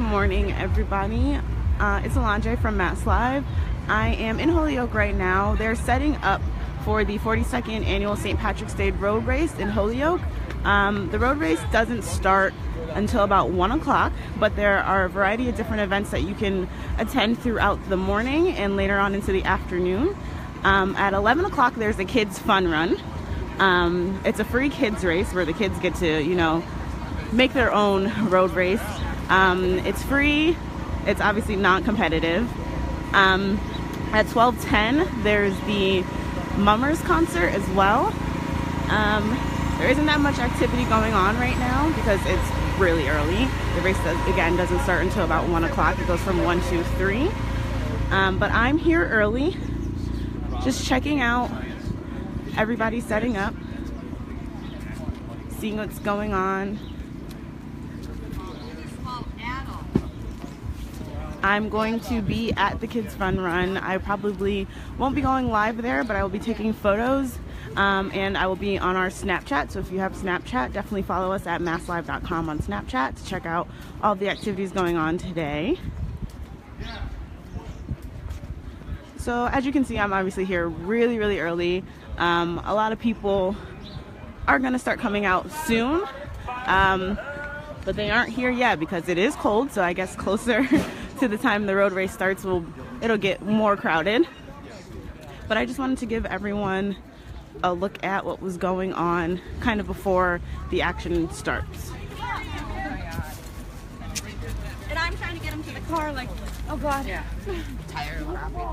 morning, everybody. It's Alondre from MassLive. I am in Holyoke right now. They're setting up for the 42nd annual St. Patrick's Day road race in Holyoke. The road race doesn't start until about 1 o'clock, but there are a variety of different events that you can attend throughout the morning and later on into the afternoon. At 11 o'clock, there's a kids fun run. It's a free kids race where the kids get to, make their own road race. It's free. It's obviously not competitive. At 12:10, there's the Mummers concert as well. There isn't that much activity going on right now because it's really early. The race, doesn't start until about 1 o'clock. It goes from 1 to 3. But I'm here early, just checking out everybody setting up, seeing what's going on. I'm going to be at the Kids Fun Run. I probably won't be going live there, but I will be taking photos, and I will be on our Snapchat. So if you have Snapchat, definitely follow us at masslive.com on Snapchat to check out all the activities going on today. So as you can see, I'm obviously here really, really early. A lot of people are gonna start coming out soon, but they aren't here yet because it is cold. So I guess closer to the time the road race starts, it'll get more crowded. But I just wanted to give everyone a look at what was going on kind of before the action starts. And I'm trying to get him to the car, like, oh god, yeah. Tired of laughing.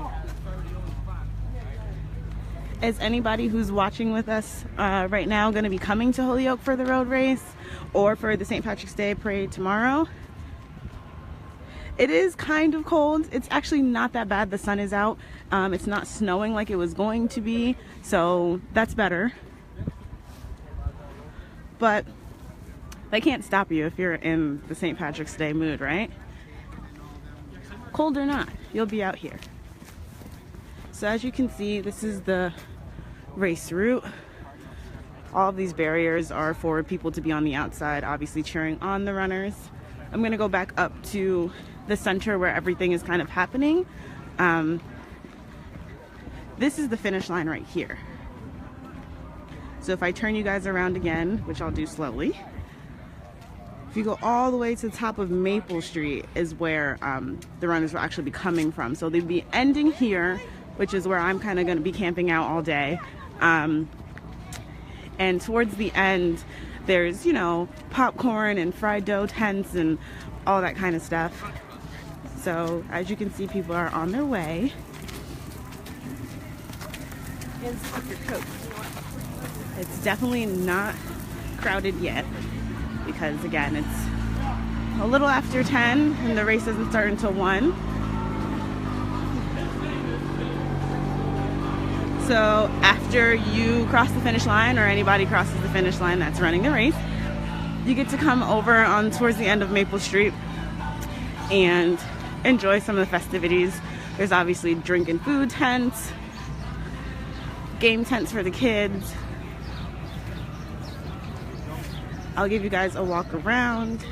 Is anybody who's watching with us right now going to be coming to Holyoke for the road race or for the St. Patrick's Day parade tomorrow? It is kind of cold. It's actually not that bad. The sun is out. It's not snowing like it was going to be, so that's better. But they can't stop you if you're in the St. Patrick's Day mood, right? Cold or not, you'll be out here. So as you can see, this is the race route. All of these barriers are for people to be on the outside, obviously cheering on the runners. I'm gonna go back up to the center where everything is kind of happening. This is the finish line right here. So if I turn you guys around again, which I'll do slowly, if you go all the way to the top of Maple Street is where the runners will actually be coming from. So they'll be ending here, which is where I'm kind of going to be camping out all day. And towards the end, there's, popcorn and fried dough tents and all that kind of stuff. So as you can see, people are on their way. It's definitely not crowded yet because, again, it's a little after 10 and the race doesn't start until 1. So after you cross the finish line, or anybody crosses the finish line that's running the race, you get to come over on towards the end of Maple Street and enjoy some of the festivities. There's obviously drink and food tents, game tents for the kids. I'll give you guys a walk around.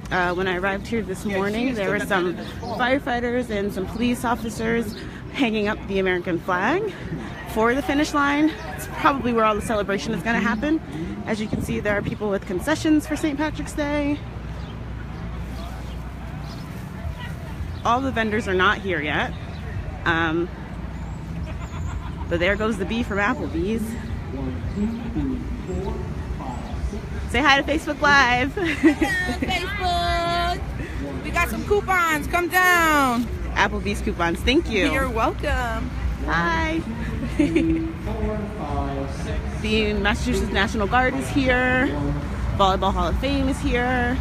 When I arrived here this morning, there were some firefighters and some police officers hanging up the American flag for the finish line. It's probably where all the celebration is going to happen. As you can see, there are people with concessions for St. Patrick's Day. All the vendors are not here yet. But there goes the bee from Applebee's. Say hi to Facebook Live. Hello, Facebook. We got some coupons. Come down. Applebee's coupons. Thank you. You're welcome. Hi. The Massachusetts National Guard is here. Volleyball Hall of Fame is here.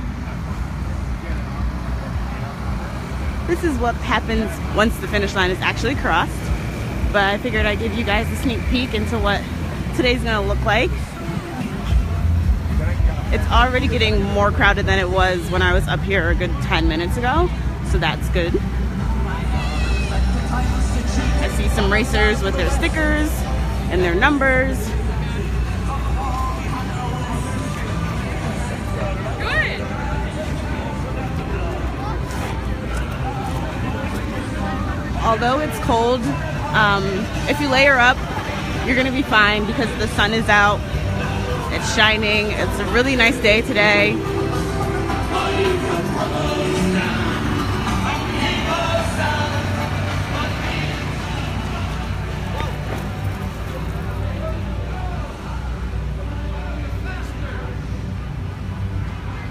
This is what happens once the finish line is actually crossed. But I figured I'd give you guys a sneak peek into what today's gonna look like. It's already getting more crowded than it was when I was up here a good 10 minutes ago, so that's good. I see some racers with their stickers and their numbers. Good. although it's cold, if you layer up, you're gonna be fine because the sun is out. It's shining. It's a really nice day today.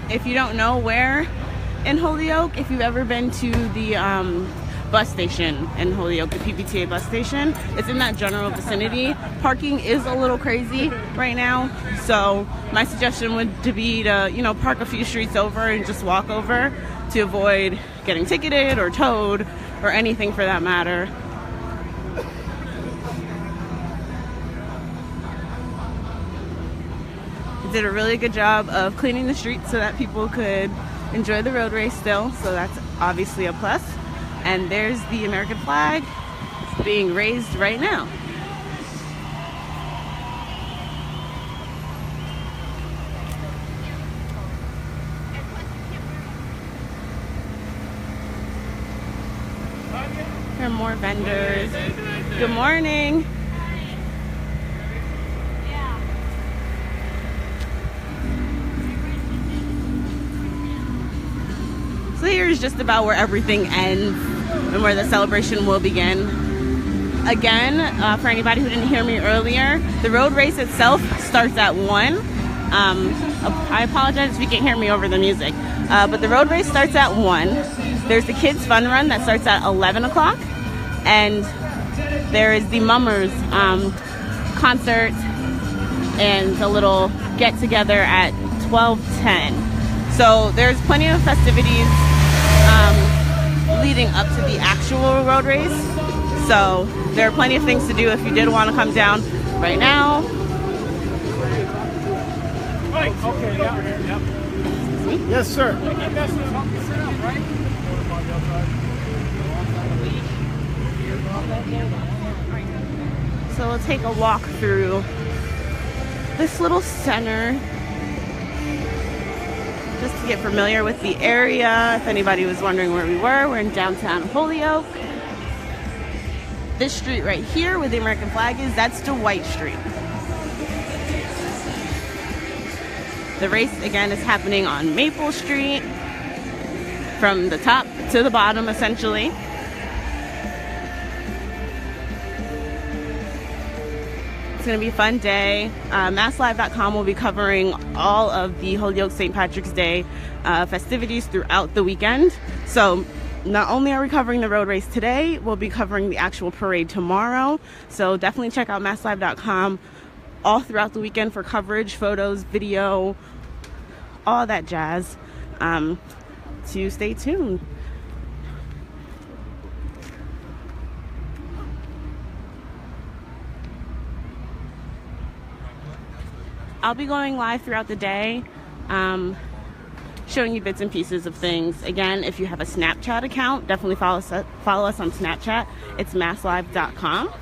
If you don't know where in Holyoke, if you've ever been to the bus station in Holyoke, the PBTA bus station, it's in that general vicinity. Parking is a little crazy right now, so my suggestion would be to, you know, park a few streets over and just walk over to avoid getting ticketed or towed or anything for that matter. Did a really good job of cleaning the streets so that people could enjoy the road race still, so that's obviously a plus. And there's the American flag being raised right now. There are more vendors. Good morning. So here's just about where everything ends and where the celebration will begin. Again, for anybody who didn't hear me earlier, the road race itself starts at 1. I apologize if you can't hear me over the music, but the road race starts at 1. There's the kids fun run that starts at 11 o'clock, and there is the Mummers concert and a little get together at 12:10. So there's plenty of festivities leading up to the actual road race. So there are plenty of things to do if you did want to come down right now. Okay, yeah. Yes, sir. So we'll take a walk through this little center just to get familiar with the area. If anybody was wondering where we were, we're in downtown Holyoke. This street right here where the American flag is, that's Dwight Street. The race again is happening on Maple Street from the top to the bottom essentially. It's going to be a fun day. MassLive.com will be covering all of the Holyoke St. Patrick's Day festivities throughout the weekend. So not only are we covering the road race today, we'll be covering the actual parade tomorrow. So definitely check out MassLive.com all throughout the weekend for coverage, photos, video, all that jazz, to stay tuned. I'll be going live throughout the day, showing you bits and pieces of things. Again, if you have a Snapchat account, definitely follow us on Snapchat. It's MassLive.com,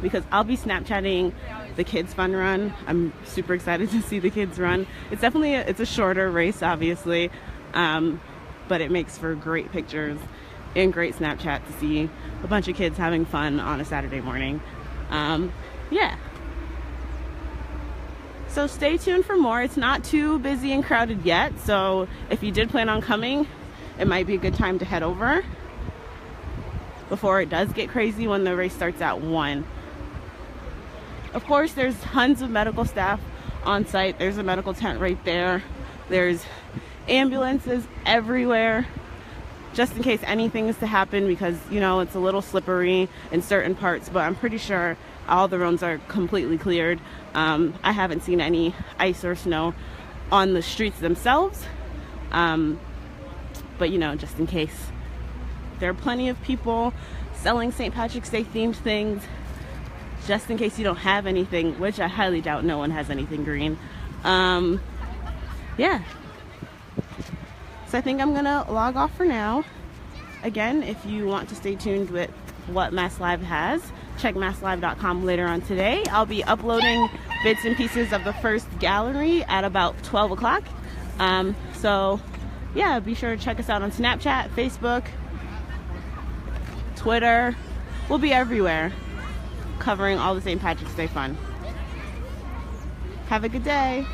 because I'll be Snapchatting the kids fun run. I'm super excited to see the kids run. It's definitely it's a shorter race, obviously, but it makes for great pictures and great Snapchat to see a bunch of kids having fun on a Saturday morning. Yeah. So stay tuned for more. It's not too busy and crowded yet, so if you did plan on coming, it might be a good time to head over before it does get crazy when the race starts at 1. Of course, there's tons of medical staff on site. There's a medical tent right there. There's ambulances everywhere, just in case anything is to happen, because, you know, it's a little slippery in certain parts, but I'm pretty sure all the roads are completely cleared. I haven't seen any ice or snow on the streets themselves, but you know, just in case. There are plenty of people selling St. Patrick's Day themed things, just in case you don't have anything, which I highly doubt no one has anything green. Yeah. So I think I'm gonna log off for now. Again, if you want to stay tuned with what MassLive has, check MassLive.com later on today. I'll be uploading bits and pieces of the first gallery at about 12 o'clock. So yeah, be sure to check us out on Snapchat, Facebook, Twitter. We'll be everywhere covering all the St. Patrick's Day fun. Have a good day.